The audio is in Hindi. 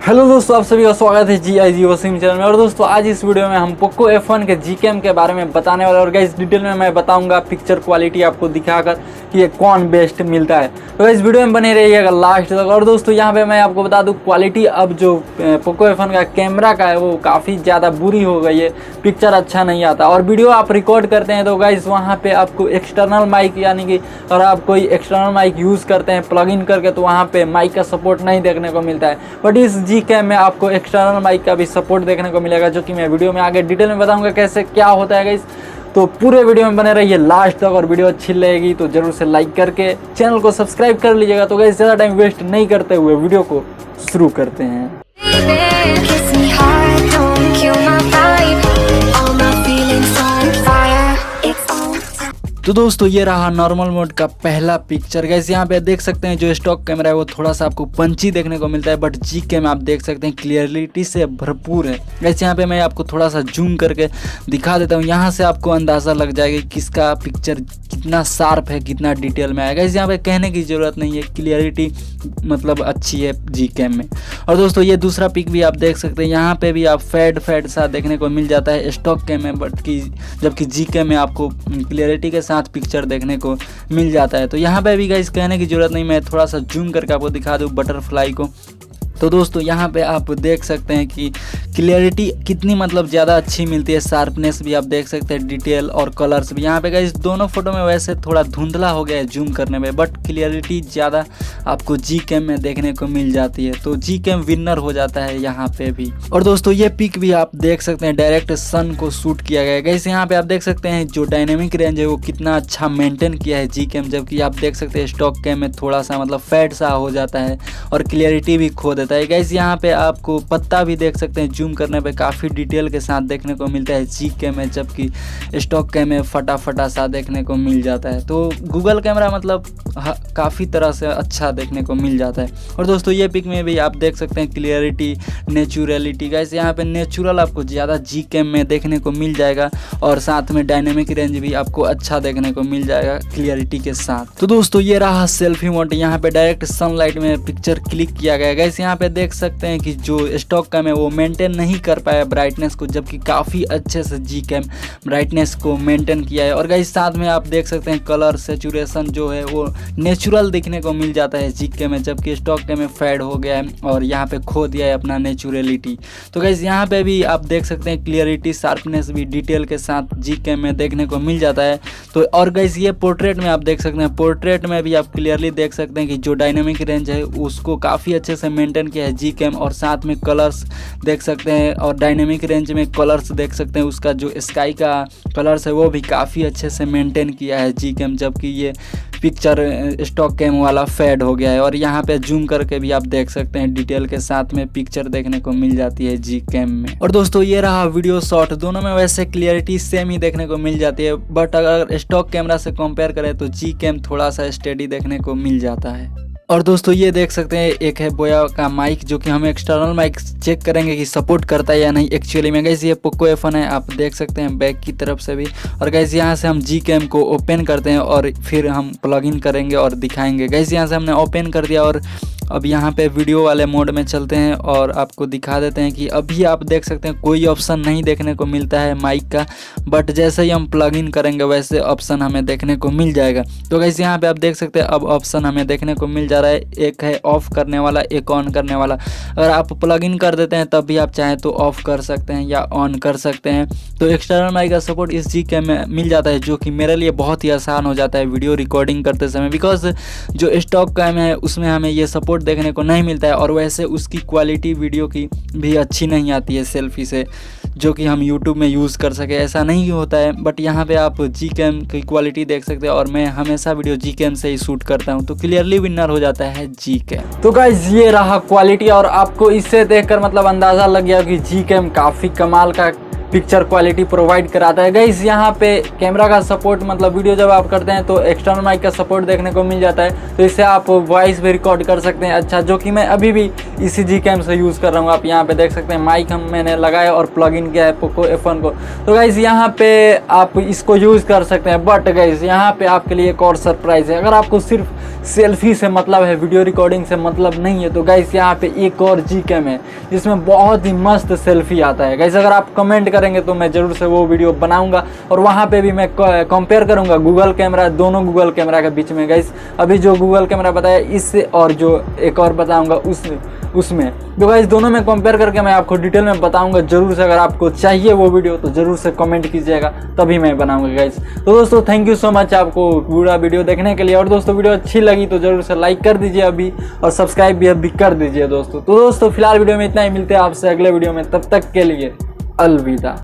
हेलो दोस्तों, आप सभी का स्वागत है जी वसीम चैनल में। और दोस्तों आज इस वीडियो में हम पोको F1 के Gcam के बारे में बताने वाले और गाइस डिटेल में मैं बताऊंगा पिक्चर क्वालिटी आपको दिखाकर कि ये कौन बेस्ट मिलता है। तो इस वीडियो में बने रहिएगा लास्ट तक। और दोस्तों यहाँ पे मैं आपको बता दूं क्वालिटी अब जो पोको F1 का कैमरा का है वो काफ़ी ज़्यादा बुरी हो गई है, पिक्चर अच्छा नहीं आता। और वीडियो आप रिकॉर्ड करते हैं तो गाइस वहाँ पर आपको एक्सटर्नल माइक यानी कि अगर आप कोई एक्सटर्नल माइक यूज़ करते हैं प्लग इन करके तो वहाँ पर माइक का सपोर्ट नहीं देखने को मिलता है। बट इस Gcam में आपको एक्सटर्नल माइक का भी सपोर्ट देखने को मिलेगा, जो कि मैं वीडियो में आगे डिटेल में बताऊंगा कैसे क्या होता है गाइस। तो पूरे वीडियो में बने रहिए लास्ट तक। और वीडियो अच्छी लगेगी तो जरूर से लाइक करके चैनल को सब्सक्राइब कर लीजिएगा। तो गाइस ज़्यादा टाइम वेस्ट नहीं करते हुए वीडियो को शुरू करते हैं। तो दोस्तों ये रहा नॉर्मल मोड का पहला पिक्चर। गाइस यहाँ पे देख सकते हैं जो स्टॉक कैमरा है वो थोड़ा सा आपको पंची देखने को मिलता है, बट Gcam आप देख सकते हैं क्लियरिटी से भरपूर है। गाइस यहाँ पे मैं आपको थोड़ा सा जूम करके दिखा देता हूँ, यहाँ से आपको अंदाज़ा लग जाएगा किसका पिक्चर कितना शार्प है, कितना डिटेल में आएगा। गाइस यहाँ पे कहने की ज़रूरत नहीं है, क्लियरिटी मतलब अच्छी है Gcam में। और दोस्तों ये दूसरा पिक भी आप देख सकते हैं, यहाँ पे भी आप फेड सा देखने को मिल जाता है स्टॉक कैम में, बट जबकि Gcam में आपको क्लियरिटी के साथ पिक्चर देखने को मिल जाता है। तो यहाँ पे भी गाइस कहने की ज़रूरत नहीं, मैं थोड़ा सा जूम करके आपको दिखा दूँ बटरफ्लाई को। तो दोस्तों यहाँ पे आप देख सकते हैं कि क्लियरिटी कितनी मतलब ज़्यादा अच्छी मिलती है, शार्पनेस भी आप देख सकते हैं, डिटेल और कलर्स भी। यहाँ पे गाइस दोनों फोटो में वैसे थोड़ा धुंधला हो गया है जूम करने में, बट क्लियरिटी ज़्यादा आपको Gcam में देखने को मिल जाती है। तो Gcam विनर हो जाता है यहाँ पे भी। और दोस्तों ये पिक भी आप देख सकते हैं डायरेक्ट सन को शूट किया गया है। गाइस यहाँ पे आप देख सकते हैं जो डायनेमिक रेंज है वो कितना अच्छा मेंटेन किया है Gcam, जबकि आप देख सकते हैं स्टॉक कैम में थोड़ा सा मतलब फेड सा हो जाता है और क्लियरिटी भी खो देता है। गाइस यहाँ पे आपको पत्ता भी देख सकते हैं, जूम करने पे काफ़ी डिटेल के साथ देखने को मिलता है Gcam में, जबकि स्टॉक कैम में फटा सा देखने को मिल जाता है। तो गूगल कैमरा मतलब काफ़ी तरह से अच्छा देखने को मिल जाता है। और दोस्तों ये पिक में भी आप देख सकते हैं क्लियरिटी, नेचुरलिटी। गाइस यहाँ पे नेचुरल आपको ज़्यादा Gcam में देखने को मिल जाएगा और साथ में डायनेमिक रेंज भी आपको अच्छा देखने को मिल जाएगा क्लियरिटी के साथ। तो दोस्तों ये रहा सेल्फी मोड, यहाँ पे डायरेक्ट सनलाइट में पिक्चर क्लिक किया गया है। गाइस यहाँ पे देख सकते हैं कि जो स्टॉक कैम है वो मेंटेन नहीं कर पाया ब्राइटनेस को, जबकि काफ़ी अच्छे से Gcam ब्राइटनेस को मेंटेन किया है। और गाइस साथ में आप देख सकते हैं कलर सेचुरेशन जो है वो नेचुरल दिखने को मिल जाता है Gcam में, जबकि स्टॉक कैम में फेड हो गया है और यहाँ पे खो दिया है अपना नेचुरलिटी। तो गाइस यहाँ पे भी आप देख सकते हैं क्लियरिटी, शार्पनेस भी डिटेल के साथ Gcam में देखने को मिल जाता है। तो और गाइस ये पोर्ट्रेट में आप देख सकते हैं, पोर्ट्रेट में भी आप क्लियरली देख सकते हैं कि जो डायनेमिक रेंज है उसको काफ़ी अच्छे से मेंटेन किया है Gcam, और साथ में कलर्स देख सकते हैं और डायनेमिक रेंज में कलर्स देख सकते हैं, उसका जो स्काई का कलर्स है वो भी काफ़ी अच्छे से मेंटेन किया है Gcam, जबकि ये पिक्चर स्टॉक कैम वाला फेड हो गया है। और यहाँ पे जूम करके भी आप देख सकते हैं डिटेल के साथ में पिक्चर देखने को मिल जाती है Gcam में। और दोस्तों ये रहा वीडियो शॉट, दोनों में वैसे क्लियरिटी सेम ही देखने को मिल जाती है, बट अगर स्टॉक कैमरा से कंपेयर करें तो Gcam थोड़ा सा स्टेडी देखने को मिल जाता है। और दोस्तों ये देख सकते हैं एक है बोया का माइक, जो कि हम एक्सटर्नल माइक चेक करेंगे कि सपोर्ट करता है या नहीं एक्चुअली में। गाइस ये पोको F1 है, आप देख सकते हैं बैक की तरफ से भी। और गाइस यहाँ से हम Gcam को ओपन करते हैं और फिर हम प्लग इन करेंगे और दिखाएंगे। गाइस यहाँ से हमने ओपन कर दिया और अब यहाँ पे वीडियो वाले मोड में चलते हैं और आपको दिखा देते हैं कि अभी आप देख सकते हैं कोई ऑप्शन नहीं देखने को मिलता है माइक का, बट जैसे ही हम प्लग इन करेंगे वैसे ऑप्शन हमें देखने को मिल जाएगा। तो गाइस यहाँ पे आप देख सकते हैं अब ऑप्शन हमें देखने को मिल जा रहा है, एक है ऑफ करने वाला, एक ऑन करने वाला। अगर आप प्लग इन कर देते हैं तब भी आप चाहें तो ऑफ कर सकते हैं या ऑन कर सकते हैं। तो एक्सटर्नल माइक का सपोर्ट इस Gcam में मिल जाता है, जो कि मेरे लिए बहुत ही आसान हो जाता है वीडियो रिकॉर्डिंग करते समय, बिकॉज जो स्टॉक कैम है उसमें हमें ये सपोर्ट देखने को नहीं मिलता है और वैसे उसकी क्वालिटी वीडियो की भी अच्छी नहीं आती है सेल्फी से, जो कि हम YouTube में यूज़ कर सके, ऐसा नहीं होता है। बट यहाँ पे आप Gcam की क्वालिटी देख सकते हैं और मैं हमेशा वीडियो Gcam से ही शूट करता हूँ, तो क्लियरली विनर हो जाता है Gcam। तो गाइस ये रहा क्वालिटी, और आपको इससे देखकर मतलब अंदाज़ा लग गया कि Gcam काफ़ी कमाल का पिक्चर क्वालिटी प्रोवाइड कराता है। गाइस यहाँ पे कैमरा का सपोर्ट मतलब वीडियो जब आप करते हैं तो एक्सटर्नल माइक का सपोर्ट देखने को मिल जाता है, तो इससे आप वॉइस भी रिकॉर्ड कर सकते हैं अच्छा, जो कि मैं अभी भी इसी Gcam से यूज़ कर रहा हूँ। आप यहाँ पे देख सकते हैं माइक मैंने लगाया और प्लग इन किया है Poco F1 को। तो गाइस यहाँ पे आप इसको यूज़ कर सकते हैं। बट गाइस यहाँ पे आपके लिए एक और सरप्राइज़ है, अगर आपको सिर्फ सेल्फी से मतलब है, वीडियो रिकॉर्डिंग से मतलब नहीं है, तो गाइस यहाँ पे एक और Gcam है जिसमें बहुत ही मस्त सेल्फी आता है। गाइस अगर आप कमेंट करेंगे तो मैं ज़रूर से वो वीडियो बनाऊंगा और वहाँ पे भी मैं कंपेयर करूंगा गूगल कैमरा, दोनों गूगल कैमरा के बीच में। गाइस अभी जो गूगल कैमरा बताया इससे और जो एक और बताऊंगा उसमें तो गाइस दोनों में कंपेयर करके मैं आपको डिटेल में बताऊंगा ज़रूर से। अगर आपको चाहिए वो वीडियो तो ज़रूर से कमेंट कीजिएगा, तभी मैं बनाऊंगा गाइस। तो दोस्तों थैंक यू सो मच आपको पूरा वीडियो देखने के लिए। और दोस्तों वीडियो अच्छी लगी तो ज़रूर से लाइक कर दीजिए अभी, और सब्सक्राइब भी अभी कर दीजिए दोस्तों। तो दोस्तों फिलहाल वीडियो में इतना ही, मिलते हैं आपसे अगले वीडियो में, तब तक के लिए अलविदा।